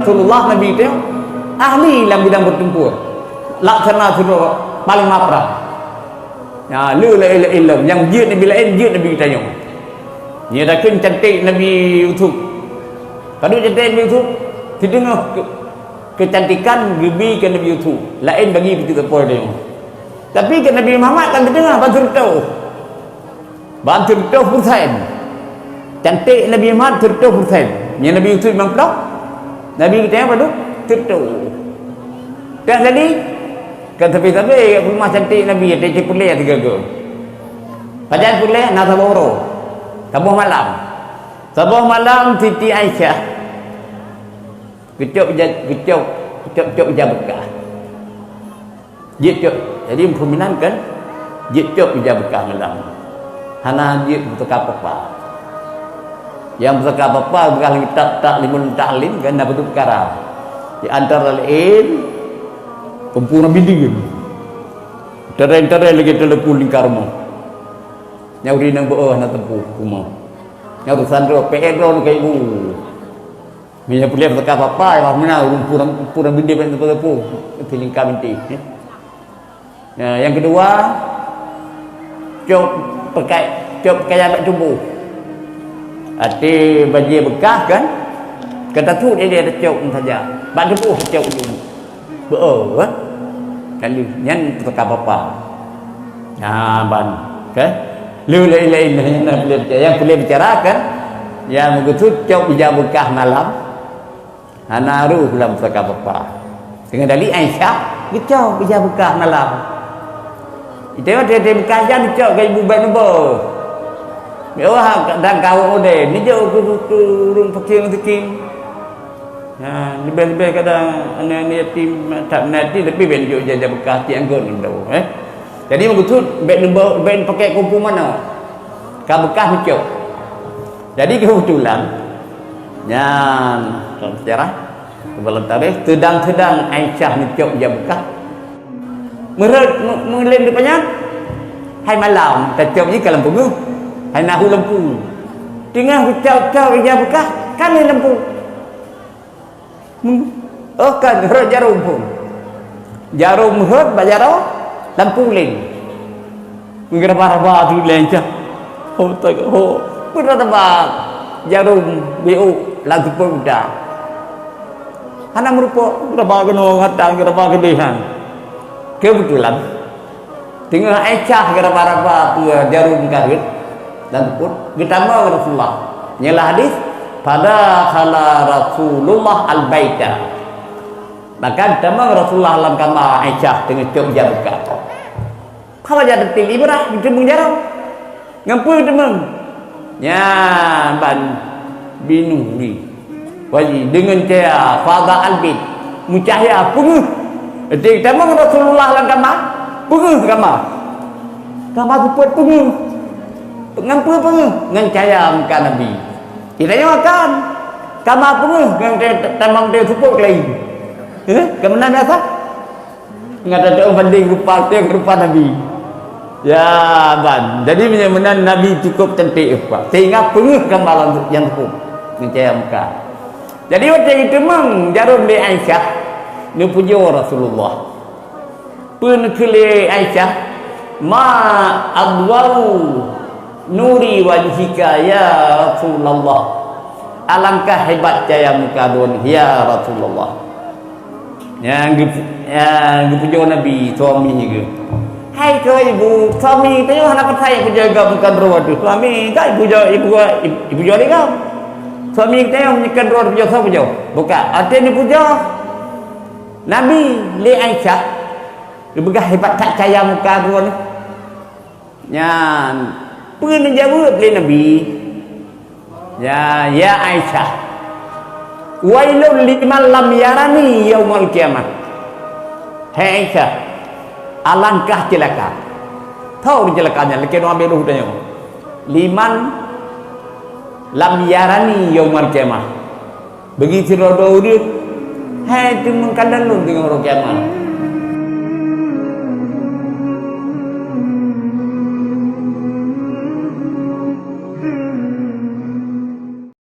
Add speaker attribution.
Speaker 1: Rasulullah Nabi itu ahli dalam bidang bertempur, laksana suruh paling maprah. Ya, lu la ilaha illallah yang jid Nabi lain jid Nabi kita tanya. Dia dah cantik Nabi Yusuf. Kalau cantik Nabi Yusuf, didengar kecantikan gebi ke Nabi Yusuf. Lain bagi begitu apa dia. Tapi ke Nabi Muhammad kan didengar bantu tahu. Bantu tahu Husain. Cantik Nabi Muhammad tertahu Husain. Yang Nabi Yusuf memang pelak. Nabi kita apa tu? Tertahu. Dan jadi kan tapi rumah cantik Nabi ada cepulai tiga go. Pajan pulai nak saboro. Sabuh malam. Sabuh malam Siti Aisyah kecok bekah. Jicok. Jadi perminan kan jicok bekah malam. Hana jik bertukar apa. Yang bertukar apa bekah tak limun ta'lim kan apa tu perkara. Di antara lain kumpul biding. Terai lagi telepu lingkar rumah. Nyau nang beuh nak tempuh rumah. Nyau sandro PRO ke ibu. Mina boleh bertukar apa ya mana kumpul biding ben telepu di lingkar binti. Ya, yang kedua cok pakai anak tubuh. Hati baju bekah kan. Kata tu dia ada cok saja. Bak tubuh cok tu. Beuh kan. Kali nyan bertukar apa. Nah, ban. Okey. Lain yang boleh bicarakan yang begitu cok bija bekah malam hanaru dalam bertukar apa dengan dalil Aisyah cok bija bekah malam itu dia bekah jan cok ke ibu ban bo mewah dan kau ode ni jauh turun fakir miskin ya lebih kadang anak yatim tak nanti lebih benjuk jaja bekah tiang gon tu jadi begitu ben pakai kumpul mana? Ka bekas cok. Jadi kebetulan yang sejarah sebelum tarikh tedang Aisyah ni cok dia bekas. Melem depannya hai malam tak ni ke lampu tu. Hai nahu lampu. Tengah cok dia bekas kan ni lampu. Oh kan jarum pun. Jarum hot bajaro lampu lain. Mengeraba-raba tu lencah. Oh tak oh. Berapa jarum BU lagu pun dah. Hana merupa berapa kena hatang berapa kelebihan. Kebetulan tengah Aisyah geraba-raba tu jarum karet dan pun ditambah Rasulullah. Nyalah hadis pada khala Rasulullah al-baita. Maka tambah Rasulullah dalam kamar Aisyah dengan cok jarukat. Kalau jadi til ibrah di temung jarang. Ngampul temung. Ya ban binuri. Wali dengan cahaya fadha albit. Mucahaya punguh. Jadi tambah Rasulullah dalam kamar. Punguh kamar. Kamar suput punguh. Ngampul punguh dengan cahaya muka Nabi. Tidak makan. Kamar punguh dengan tambang dia suput lain. Kemana biasa? Ingat ada orang banding rupa Nabi. Ya ban. Jadi menyamakan Nabi cukup cantik rupa. Sehingga penguh gambaran yang cukup mencahaya muka. Jadi waktu itu memang jarum di Aisyah ni puji Rasulullah. Pun kele Aisyah ma adwau nuri wajhika ya Rasulullah. Alangkah hebat cahaya muka dunia ya Rasulullah. Yang puja Nabi suami juga. Hai ke ibu suami tu hendak saya penjaga bukan roh tu. Suami tak ibu jual kau. Suami kita yang menyekan roh puja siapa puja? Bukan. Artinya ni puja Nabi li Aisyah. Dia begah hebat tak cahaya muka tu ni. Yang pun jawab li Nabi. Ya Aisyah. Wailul liman lam yarani yaumul kiamat. Hai Aisyah, alangkah celaka. Tahu celakanya, lekin ambil ruh tanya. Liman lam yarani yaumul kiamat. Begitu rodo dia, hai tu mengkandang lu dengan orang kiamat.